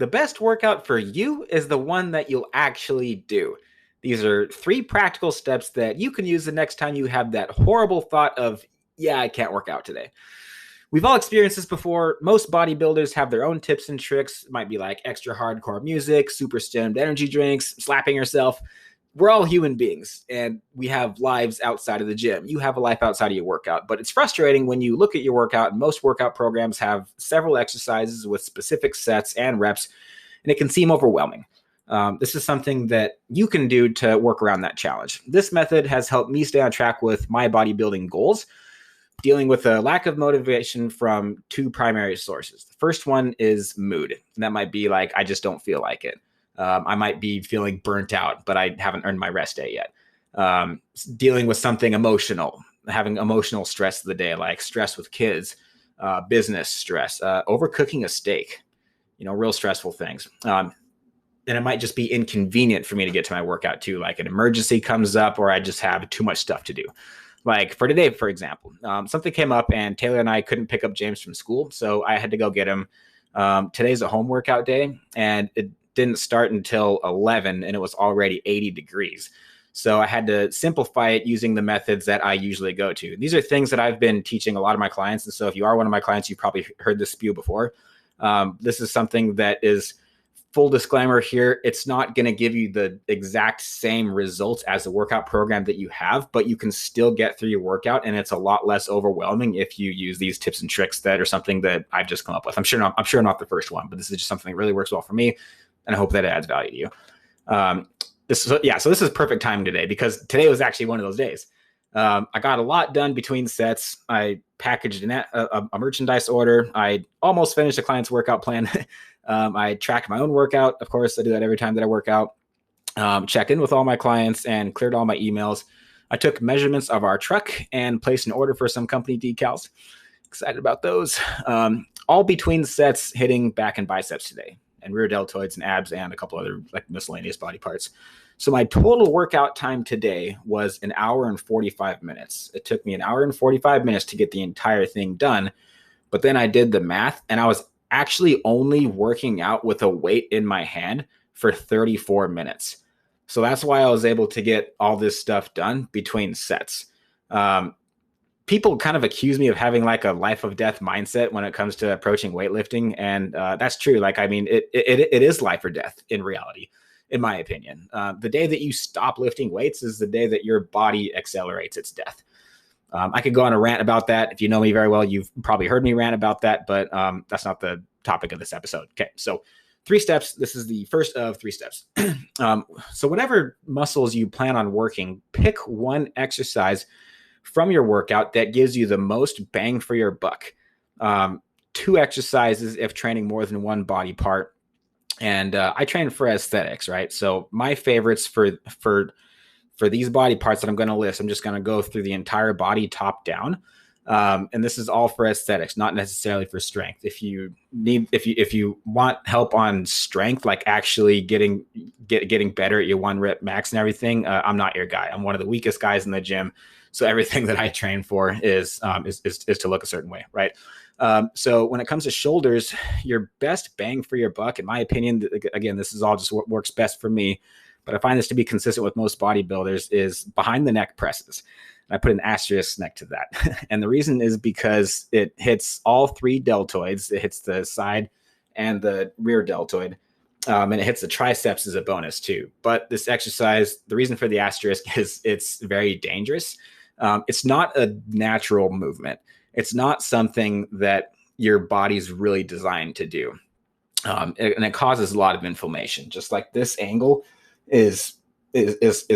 The best workout for you is the one that you'll actually do. These are 3 practical steps that you can use the next time you have that horrible thought of, yeah, I can't work out today. We've all experienced this before. Most bodybuilders have their own tips and tricks. It might be like extra hardcore music, super stemmed energy drinks, slapping yourself. We're all human beings and we have lives outside of the gym. You have a life outside of your workout, but it's frustrating when you look at your workout. Most workout programs have several exercises with specific sets and reps, and it can seem overwhelming. This is something that you can do to work around that challenge. This method has helped me stay on track with my bodybuilding goals, dealing with a lack of motivation from 2 primary sources. The first one is mood. And that might be like, I just don't feel like it. I might be feeling burnt out, but I haven't earned my rest day yet. Dealing with something emotional, having emotional stress of the day, like stress with kids, business stress, overcooking a steak, real stressful things. And it might just be inconvenient for me to get to my workout too. Like an emergency comes up or I just have too much stuff to do. Like for today, for example, something came up and Taylor and I couldn't pick up James from school. So I had to go get him. Today's a home workout day and it didn't start until 11 and it was already 80 degrees. So I had to simplify it using the methods that I usually go to. These are things that I've been teaching a lot of my clients. And so if you are one of my clients, you've probably heard this spew before. This is something that is, full disclaimer here, it's not going to give you the exact same results as the workout program that you have, but you can still get through your workout and it's a lot less overwhelming if you use these tips and tricks that are something that I've just come up with. I'm sure not the first one, but this is just something that really works well for me and I hope that it adds value to you. So this is perfect timing today because today was actually one of those days. I got a lot done between sets. I packaged a merchandise order. I almost finished a client's workout plan. I tracked my own workout. Of course, I do that every time that I work out. Checked in with all my clients and cleared all my emails. I took measurements of our truck and placed an order for some company decals. Excited about those. All between sets hitting back and biceps today and rear deltoids and abs and a couple other like miscellaneous body parts. So my total workout time today was 1 hour and 45 minutes. It took me 1 hour and 45 minutes to get the entire thing done. But then I did the math and I was actually only working out with a weight in my hand for 34 minutes. So that's why I was able to get all this stuff done between sets. People kind of accuse me of having like a life of death mindset when it comes to approaching weightlifting. And that's true. Like, I mean, it is life or death in reality, in my opinion. The day that you stop lifting weights is the day that your body accelerates its death. I could go on a rant about that. If you know me very well, you've probably heard me rant about that, but that's not the topic of this episode. Okay, so 3 steps. This is the first of 3 steps. So whatever muscles you plan on working, pick one exercise from your workout that gives you the most bang for your buck. 2 exercises if training more than one body part. And I train for aesthetics, right? So my favorites for these body parts that I'm going to list, I'm just going to go through the entire body top down. And this is all for aesthetics, not necessarily for strength. If you want help on strength, like actually getting better at your 1 rep max and everything, I'm not your guy. I'm one of the weakest guys in the gym. So everything that I train for is to look a certain way, right? So when it comes to shoulders, your best bang for your buck, in my opinion, again, this is all just what works best for me, but I find this to be consistent with most bodybuilders, is behind the neck presses. And I put an asterisk next to that. And the reason is because it hits all 3 deltoids. It hits the side and the rear deltoid. And it hits the triceps as a bonus too. But this exercise, the reason for the asterisk is it's very dangerous. It's not a natural movement. It's not something that your body's really designed to do. And it causes a lot of inflammation. Just like this angle is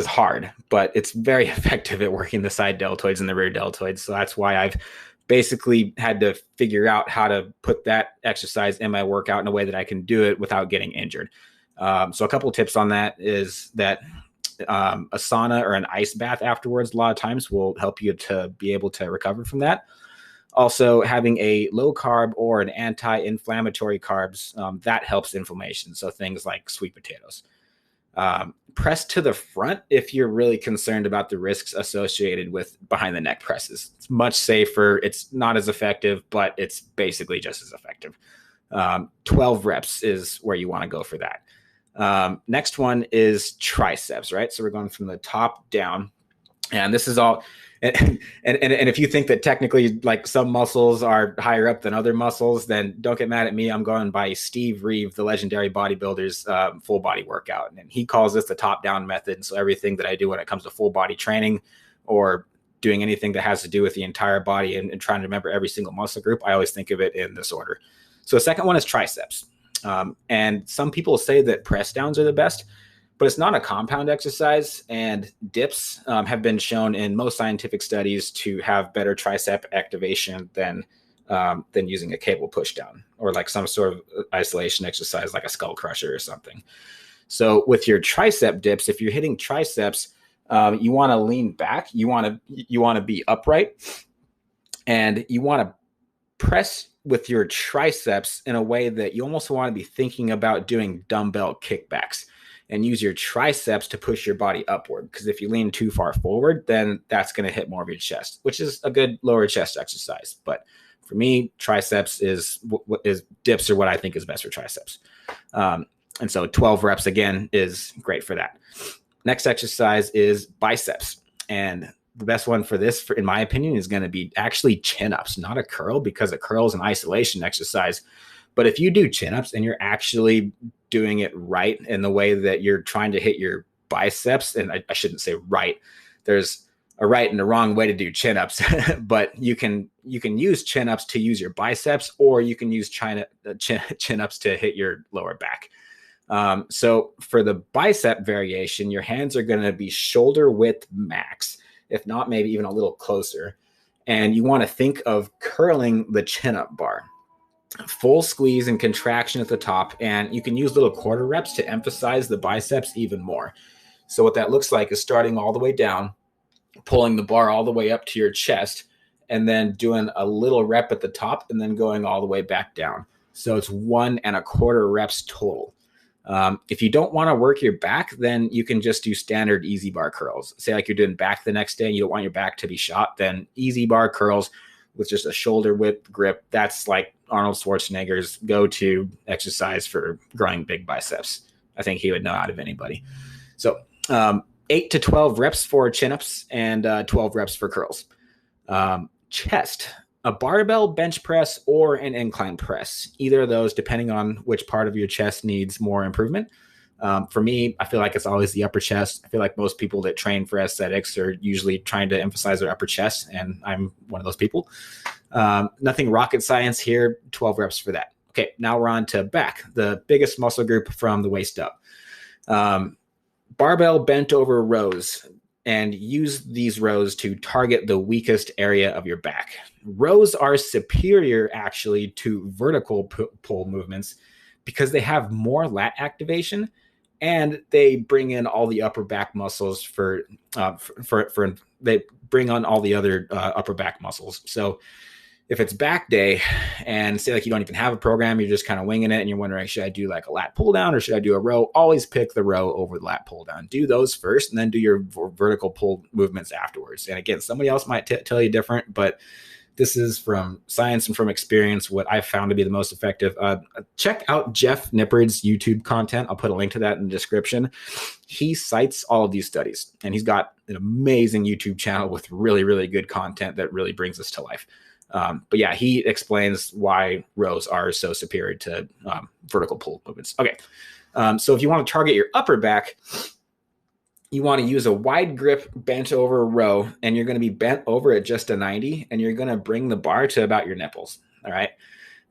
hard, but it's very effective at working the side deltoids and the rear deltoids. So that's why I've basically had to figure out how to put that exercise in my workout in a way that I can do it without getting injured. So a couple of tips on that is that a sauna or an ice bath afterwards, a lot of times will help you to be able to recover from that. Also, having a low carb or an anti-inflammatory carbs, that helps inflammation. So things like sweet potatoes. Press to the front if you're really concerned about the risks associated with behind the neck presses. It's much safer. It's not as effective, but it's basically just as effective. 12 reps is where you want to go for that. Next one is triceps, right? So we're going from the top down, and this is all. And if you think that technically like some muscles are higher up than other muscles, then don't get mad at me. I'm going by Steve Reeve, the legendary bodybuilder's full body workout. And he calls this the top down method. And so everything that I do when it comes to full body training or doing anything that has to do with the entire body and trying to remember every single muscle group, I always think of it in this order. So the second one is triceps. And some people say that press downs are the best, but it's not a compound exercise, and dips have been shown in most scientific studies to have better tricep activation than using a cable push down or like some sort of isolation exercise like a skull crusher or something. So with your tricep dips, if you're hitting triceps, you want to lean back, you want to be upright, and you want to press with your triceps in a way that you almost want to be thinking about doing dumbbell kickbacks, and use your triceps to push your body upward. Because if you lean too far forward, then that's going to hit more of your chest, which is a good lower chest exercise. But for me, triceps is dips are what I think is best for triceps. And so 12 reps again is great for that. Next exercise is biceps. And the best one for this, in my opinion, is going to be actually chin-ups, not a curl, because a curl is an isolation exercise. But if you do chin-ups and you're actually doing it right in the way that you're trying to hit your biceps, and I shouldn't say right, there's a right and a wrong way to do chin-ups, but you can use chin-ups to use your biceps, or you can use chin-ups to hit your lower back. So for the bicep variation, your hands are going to be shoulder width max, if not maybe even a little closer. And you want to think of curling the chin-up bar. Full squeeze and contraction at the top, and you can use little quarter reps to emphasize the biceps even more. So what that looks like is starting all the way down, pulling the bar all the way up to your chest, and then doing a little rep at the top and then going all the way back down. So it's 1 1/4 reps total. If you don't want to work your back, then you can just do standard easy bar curls. Say like you're doing back the next day and you don't want your back to be shot, then easy bar curls with just a shoulder width grip. That's like Arnold Schwarzenegger's go-to exercise for growing big biceps. I think he would know out of anybody. So 8 to 12 reps for chin-ups and 12 reps for curls. Chest, a barbell bench press or an incline press. Either of those, depending on which part of your chest needs more improvement. For me, I feel like it's always the upper chest. I feel like most people that train for aesthetics are usually trying to emphasize their upper chest, and I'm one of those people. Nothing rocket science here, 12 reps for that. Okay, now we're on to back, the biggest muscle group from the waist up. Barbell bent over rows, and use these rows to target the weakest area of your back. Rows are superior actually to vertical pull movements because they have more lat activation, and they bring in all the upper back muscles they bring on all the other upper back muscles. So if it's back day and say like you don't even have a program, you're just kind of winging it and you're wondering, should I do like a lat pull down or should I do a row? Always pick the row over the lat pull down. Do those first and then do your vertical pull movements afterwards. And again, somebody else might tell you different, but this is from science and from experience what I've found to be the most effective. Check out Jeff Nippard's YouTube content. I'll put a link to that in the description. He cites all of these studies, and he's got an amazing YouTube channel with really, really good content that really brings this to life. But yeah, he explains why rows are so superior to vertical pull movements. Okay, so if you want to target your upper back, you want to use a wide grip bent over row, and you're going to be bent over at just a 90, and you're going to bring the bar to about your nipples. All right.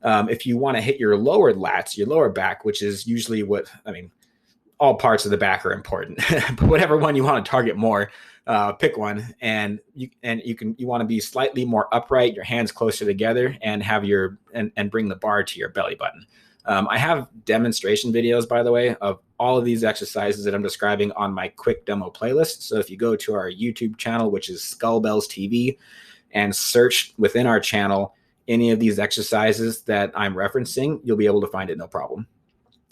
If you want to hit your lower lats, your lower back, which is usually all parts of the back are important, but whatever one you want to target more, pick one, and you want to be slightly more upright, your hands closer together, and have and bring the bar to your belly button. I have demonstration videos, by the way, of all of these exercises that I'm describing on my quick demo playlist. So if you go to our YouTube channel, which is Skullbellz TV, and search within our channel any of these exercises that I'm referencing, you'll be able to find it no problem.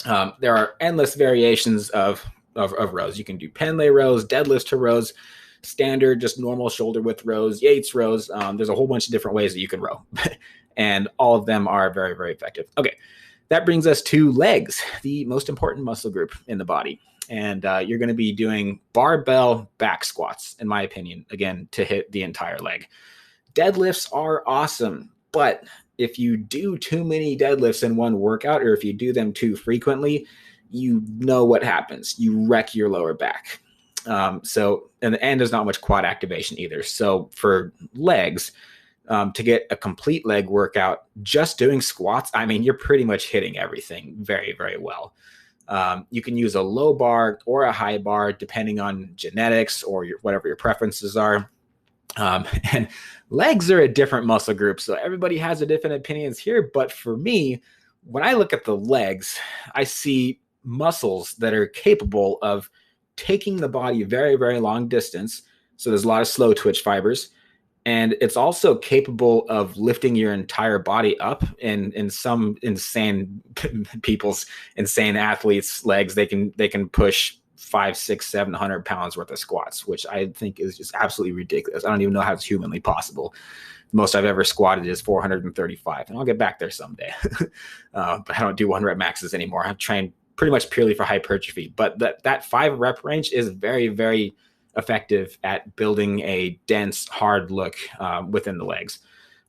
There are endless variations of rows. You can do pen lay rows, deadlift to rows, standard, just normal shoulder width rows, Yates rows. There's a whole bunch of different ways that you can row, and all of them are very, very effective. Okay. that brings us to legs, the most important muscle group in the body. And you're going to be doing barbell back squats, in my opinion, again, to hit the entire leg. Deadlifts are awesome, but if you do too many deadlifts in one workout, or if you do them too frequently, you know what happens. You wreck your lower back. And there's not much quad activation either. So for legs, to get a complete leg workout, just doing squats, I mean, you're pretty much hitting everything very, very well. You can use a low bar or a high bar, depending on genetics or whatever your preferences are. And legs are a different muscle group, so everybody has a different opinions here. But for me, when I look at the legs, I see muscles that are capable of taking the body very, very long distance. So there's a lot of slow twitch fibers. And it's also capable of lifting your entire body up. In some insane people's insane athletes' legs, they can push 500, 600, 700 pounds worth of squats, which I think is just absolutely ridiculous. I don't even know how it's humanly possible. The most I've ever squatted is 435, and I'll get back there someday. But I don't do 1 rep maxes anymore. I've trained pretty much purely for hypertrophy. But that 5 rep range is very, very effective at building a dense, hard look within the legs.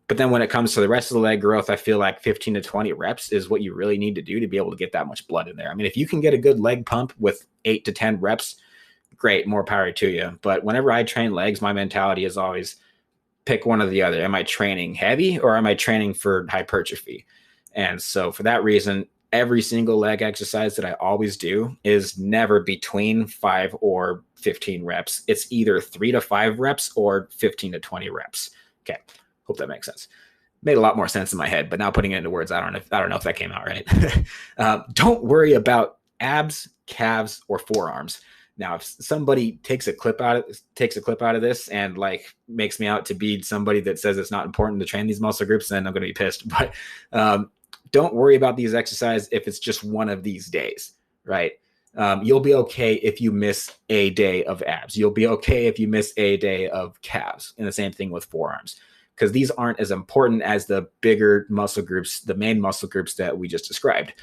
But then when it comes to the rest of the leg growth, I feel like 15 to 20 reps is what you really need to do to be able to get that much blood in there. I mean, if you can get a good leg pump with 8 to 10 reps, great, more power to you. But whenever I train legs, my mentality is always pick one or the other. Am I training heavy or am I training for hypertrophy? And so for that reason, every single leg exercise that I always do is never between 5 or 15 reps. It's either 3 to 5 reps or 15 to 20 reps. Okay. Hope that makes sense. Made a lot more sense in my head, but now putting it into words, I don't know if that came out right. Don't worry about abs, calves, or forearms. Now, if somebody takes a clip out of this and like makes me out to be somebody that says it's not important to train these muscle groups, then I'm going to be pissed. But don't worry about these exercises if it's just one of these days, right? You'll be okay if you miss a day of abs. You'll be okay if you miss a day of calves, and the same thing with forearms, because these aren't as important as the bigger muscle groups, the main muscle groups that we just described.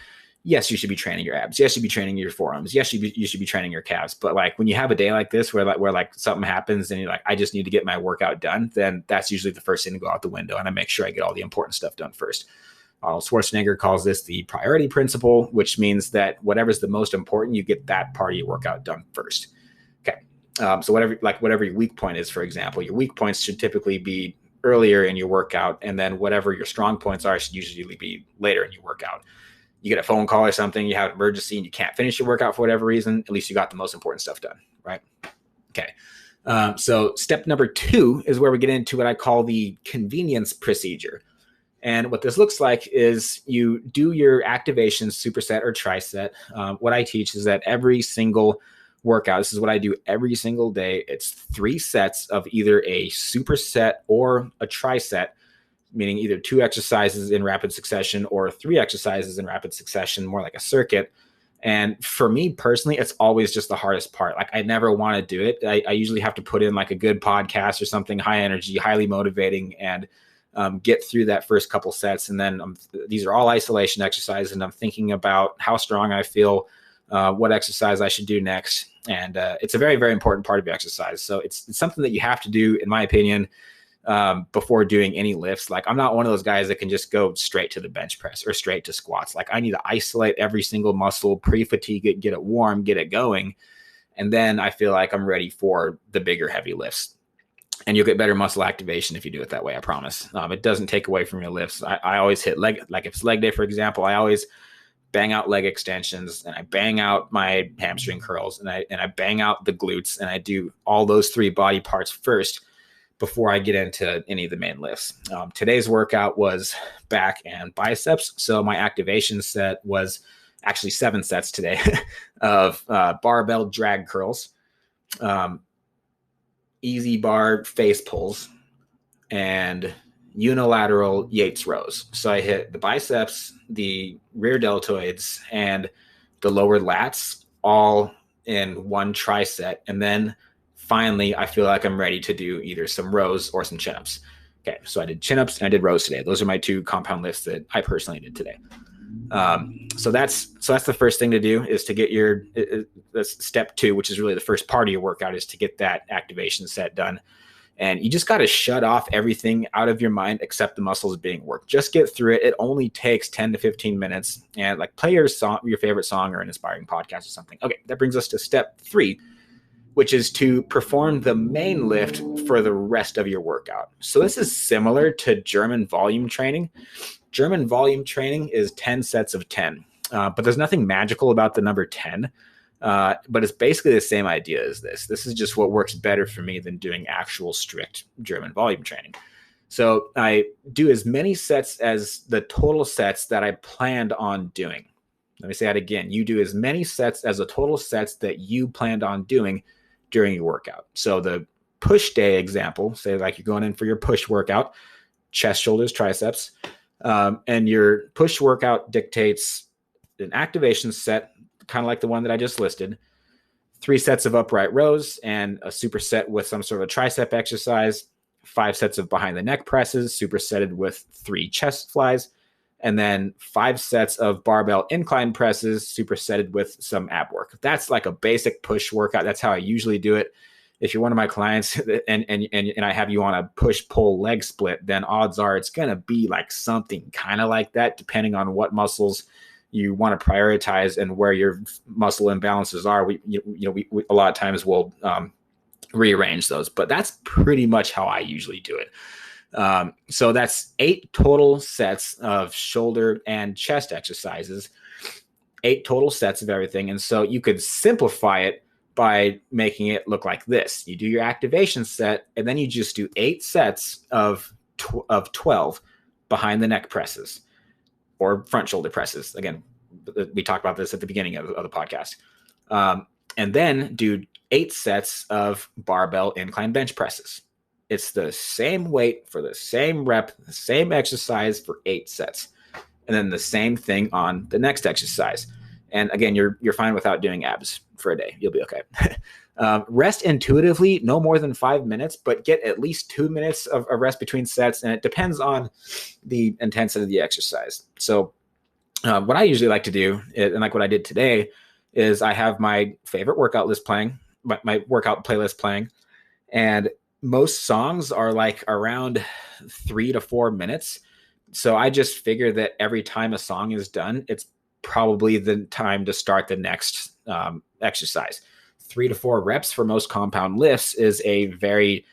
Yes, you should be training your abs. Yes, you should be training your forearms. Yes, you should be training your calves. But like when you have a day like this where something happens and you're like, I just need to get my workout done, then that's usually the first thing to go out the window. And I make sure I get all the important stuff done first. Arnold Schwarzenegger calls this the priority principle, which means that whatever's the most important, you get that part of your workout done first. Okay. So whatever your weak point is, for example, your weak points should typically be earlier in your workout. And then whatever your strong points are should usually be later in your workout. You get a phone call or something, you have an emergency and you can't finish your workout for whatever reason, at least you got the most important stuff done, right? Okay. So step number 2 is where we get into what I call the convenience procedure. And what this looks like is you do your activations, superset or triset. What I teach is that every single workout, this is what I do every single day. It's 3 sets of either a superset or a triset, meaning either 2 exercises in rapid succession or 3 exercises in rapid succession, more like a circuit. And for me personally, it's always just the hardest part. Like I never want to do it. I usually have to put in like a good podcast or something high energy, highly motivating, and get through that first couple sets. And then these are all isolation exercises. And I'm thinking about how strong I feel, what exercise I should do next. And it's a very, very important part of your exercise. So it's something that you have to do, in my opinion, before doing any lifts. Like I'm not one of those guys that can just go straight to the bench press or straight to squats. Like I need to isolate every single muscle, pre-fatigue it, get it warm, get it going. And then I feel like I'm ready for the bigger heavy lifts. And you'll get better muscle activation if you do it that way, I promise. It doesn't take away from your lifts. I always hit leg, like if it's leg day, for example, I always bang out leg extensions and I bang out my hamstring curls and I bang out the glutes, and I do all those 3 body parts first before I get into any of the main lifts. Today's workout was back and biceps. So my activation set was actually 7 sets today of barbell drag curls, easy bar face pulls, and unilateral Yates rows. So I hit the biceps, the rear deltoids, and the lower lats all in one triset. And then finally, I feel like I'm ready to do either some rows or some chin-ups. Okay, so I did chin-ups and I did rows today. Those are my 2 compound lifts that I personally did today. So that's the first thing to do, is to get your step 2, which is really the first part of your workout, is to get that activation set done. And you just got to shut off everything out of your mind except the muscles being worked. Just get through it. It only takes 10 to 15 minutes. And like, play your favorite song or an inspiring podcast or something. Okay, that brings us to step 3, which is to perform the main lift for the rest of your workout. So this is similar to German volume training. German volume training is 10 sets of 10, but there's nothing magical about the number 10. But it's basically the same idea as this. This is just what works better for me than doing actual strict German volume training. So I do as many sets as the total sets that I planned on doing. Let me say that again. You do as many sets as the total sets that you planned on doing during your workout. So the push day example, say like you're going in for your push workout, chest, shoulders, triceps, and your push workout dictates an activation set, kind of like the one that I just listed, 3 sets of upright rows and a superset with some sort of a tricep exercise, 5 sets of behind the neck presses, supersetted with 3 chest flies, and then 5 sets of barbell incline presses, supersetted with some ab work. That's like a basic push workout. That's how I usually do it. If you're one of my clients and I have you on a push-pull leg split, then odds are it's going to be like something kind of like that, depending on what muscles you want to prioritize and where your muscle imbalances are. We a lot of times will rearrange those, but that's pretty much how I usually do it. So that's 8 total sets of shoulder and chest exercises, 8 total sets of everything. And so you could simplify it by making it look like this. You do your activation set, and then you just do 8 sets of 12 behind the neck presses or front shoulder presses. Again, we talked about this at the beginning of the podcast. And then do 8 sets of barbell incline bench presses. It's the same weight for the same rep, the same exercise for 8 sets. And then the same thing on the next exercise. And again, you're fine without doing abs for a day. You'll be okay. Rest intuitively, no more than 5 minutes, but get at least 2 minutes of a rest between sets. And it depends on the intensity of the exercise. So what I usually like to do, and like what I did today, is I have my favorite workout list playing, my workout playlist playing. And most songs are like around 3 to 4 minutes. So I just figure that every time a song is done, it's probably the time to start the next exercise. 3 to 4 reps for most compound lifts is a very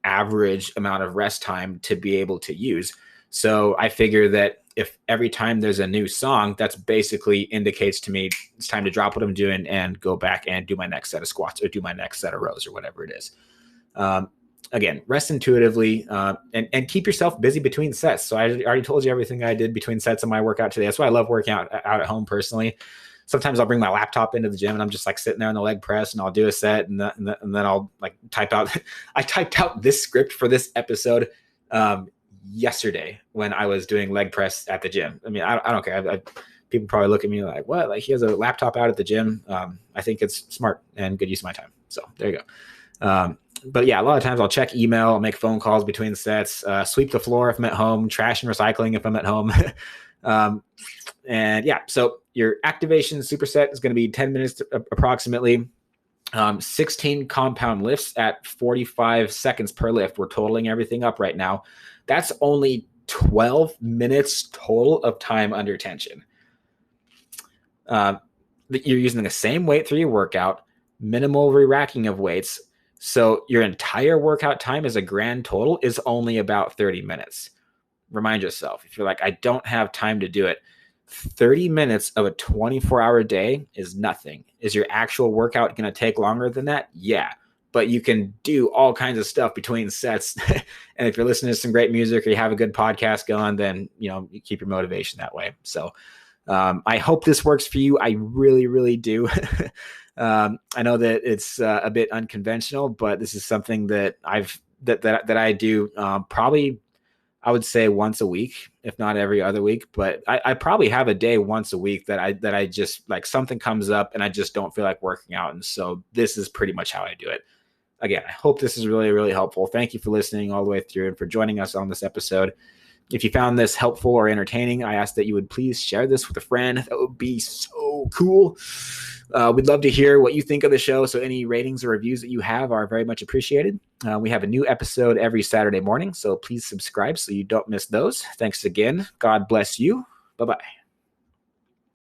average amount of rest time to be able to use. So I figure that if every time there's a new song, that's basically indicates to me it's time to drop what I'm doing and go back and do my next set of squats or do my next set of rows or whatever it is. Again, rest intuitively and keep yourself busy between sets. So I already told you everything I did between sets of my workout today. That's why I love working out at home personally. Sometimes I'll bring my laptop into the gym and I'm just like sitting there on the leg press and I'll do a set and then I'll like type out. I typed out this script for this episode yesterday when I was doing leg press at the gym. I mean, I don't care. People probably look at me like, what? Like, he has a laptop out at the gym. I think it's smart and good use of my time. So there you go. But yeah, a lot of times I'll check email, I'll make phone calls between sets, sweep the floor if I'm at home, trash and recycling if I'm at home. And yeah, so your activation superset is going to be 10 minutes approximately. 16 compound lifts at 45 seconds per lift. We're totaling everything up right now. That's only 12 minutes total of time under tension. You're using the same weight through your workout, minimal re-racking of weights. So your entire workout time as a grand total is only about 30 minutes. Remind yourself, if you're like, I don't have time to do it, 30 minutes of a 24-hour day is nothing. Is your actual workout going to take longer than that? Yeah, but you can do all kinds of stuff between sets. And if you're listening to some great music or you have a good podcast going, then, you keep your motivation that way. So I hope this works for you. I really, really do. I know that it's a bit unconventional, but this is something that I do probably, I would say, once a week, if not every other week. But I probably have a day once a week that I just like something comes up and I just don't feel like working out. And so this is pretty much how I do it. Again, I hope this is really, really helpful. Thank you for listening all the way through and for joining us on this episode. If you found this helpful or entertaining, I ask that you would please share this with a friend. That would be so cool. We'd love to hear what you think of the show, so any ratings or reviews that you have are very much appreciated. We have a new episode every Saturday morning, so please subscribe so you don't miss those. Thanks again. God bless you. Bye-bye.